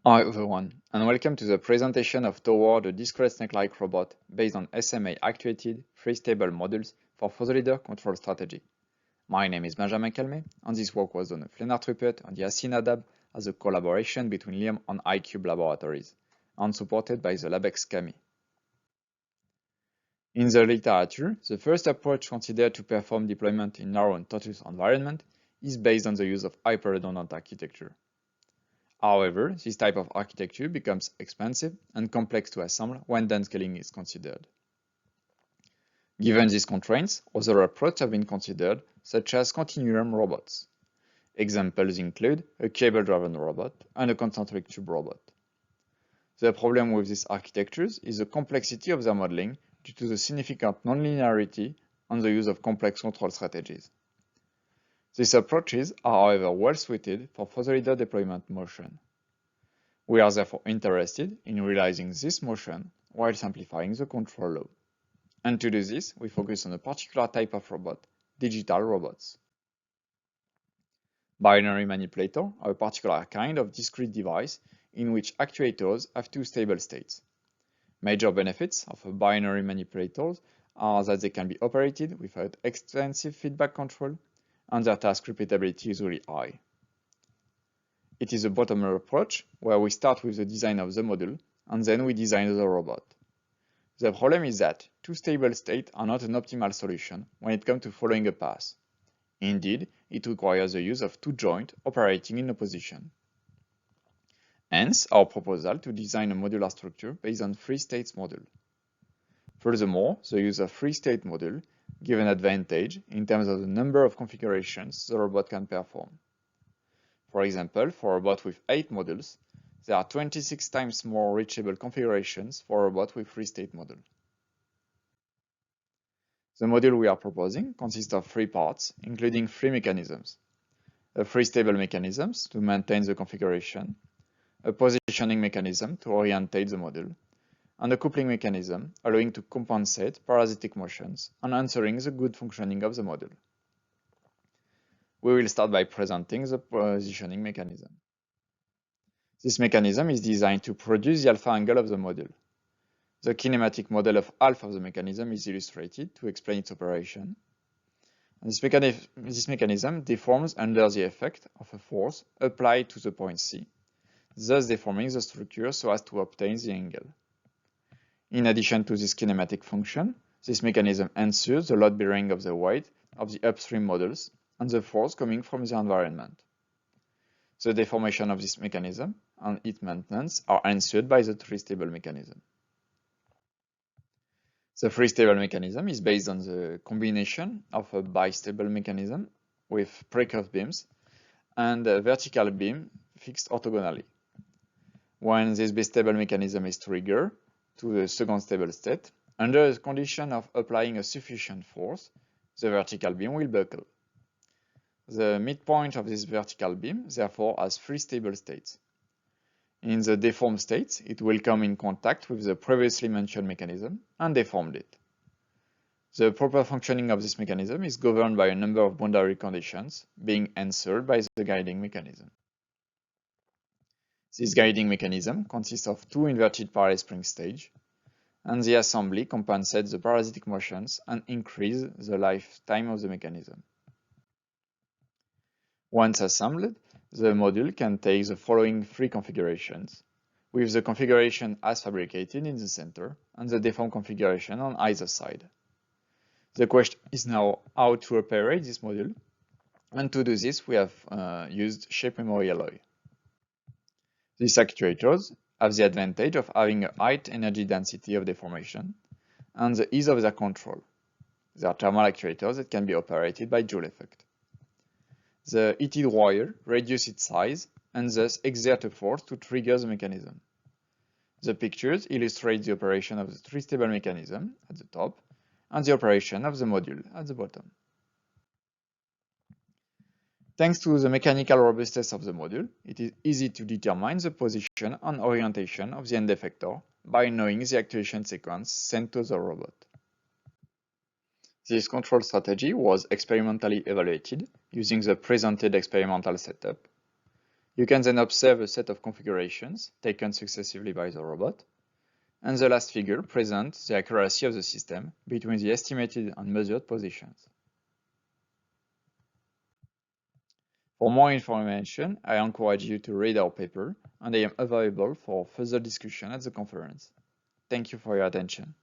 Hi everyone, and welcome to the presentation of Toward a Discrete Snake-like Robot based on SMA-Actuated Tristable modules for further leader control strategy. My name is Benjamin Calmé, and this work was done with Lennart, Rubbert, and Yassine Haddab as a collaboration between Liam and iCube laboratories, and supported by the LabX Calmé. In the literature, the first approach considered to perform deployment in narrow and tortuous environment is based on the use of hyper-redundant architecture. However, this type of architecture becomes expensive and complex to assemble when downscaling is considered. Given these constraints, other approaches have been considered, such as continuum robots. Examples include a cable-driven robot and a concentric tube robot. The problem with these architectures is the complexity of their modeling due to the significant nonlinearity and the use of complex control strategies. These approaches are, however, well suited for further leader deployment motion. We are therefore interested in realizing this motion while simplifying the control load. And to do this, we focus on a particular type of robot, digital robots. Binary manipulators are a particular kind of discrete device in which actuators have two stable states. Major benefits of a binary manipulators are that they can be operated without extensive feedback control, and their task repeatability is really high. It is a bottom-up approach where we start with the design of the module and then we design the robot. The problem is that two stable states are not an optimal solution when it comes to following a path. Indeed, it requires the use of two joints operating in opposition. Hence, our proposal to design a modular structure based on three-states module. Furthermore, the use of three-state module gives an advantage in terms of the number of configurations the robot can perform. For example, for a robot with 8 modules, there are 26 times more reachable configurations for a robot with three-state module. The module we are proposing consists of 3 parts, including 3 mechanisms. A free-stable mechanism to maintain the configuration, a positioning mechanism to orientate the module, and a coupling mechanism allowing to compensate parasitic motions and ensuring the good functioning of the module. We will start by presenting the positioning mechanism. This mechanism is designed to produce the alpha angle of the module. The kinematic model of half of the mechanism is illustrated to explain its operation. And this mechanism deforms under the effect of a force applied to the point C, thus deforming the structure so as to obtain the angle. In addition to this kinematic function, this mechanism ensures the load bearing of the weight of the upstream modules and the force coming from the environment. The deformation of this mechanism and its maintenance are ensured by the tristable mechanism. The free-stable mechanism is based on the combination of a bistable mechanism with pre-curved beams and a vertical beam fixed orthogonally. When this bistable mechanism is triggered to the second stable state, under the condition of applying a sufficient force, the vertical beam will buckle. The midpoint of this vertical beam, therefore, has 3 stable states. In the deformed states, it will come in contact with the previously mentioned mechanism and deform it. The proper functioning of this mechanism is governed by a number of boundary conditions being answered by the guiding mechanism. This guiding mechanism consists of 2 inverted parallel spring stages, and the assembly compensates the parasitic motions and increases the lifetime of the mechanism. Once assembled, the module can take the following 3 configurations, with the configuration as fabricated in the center and the deformed configuration on either side. The question is now how to operate this module, and to do this we have used shape memory alloy. These actuators have the advantage of having a high energy density of deformation and the ease of their control. They are thermal actuators that can be operated by Joule effect. The heated wire reduces its size and thus exerts a force to trigger the mechanism. The pictures illustrate the operation of the tristable mechanism at the top and the operation of the module at the bottom. Thanks to the mechanical robustness of the module, it is easy to determine the position and orientation of the end effector by knowing the actuation sequence sent to the robot. This control strategy was experimentally evaluated using the presented experimental setup. You can then observe a set of configurations taken successively by the robot, and the last figure presents the accuracy of the system between the estimated and measured positions. For more information, I encourage you to read our paper, and I am available for further discussion at the conference. Thank you for your attention.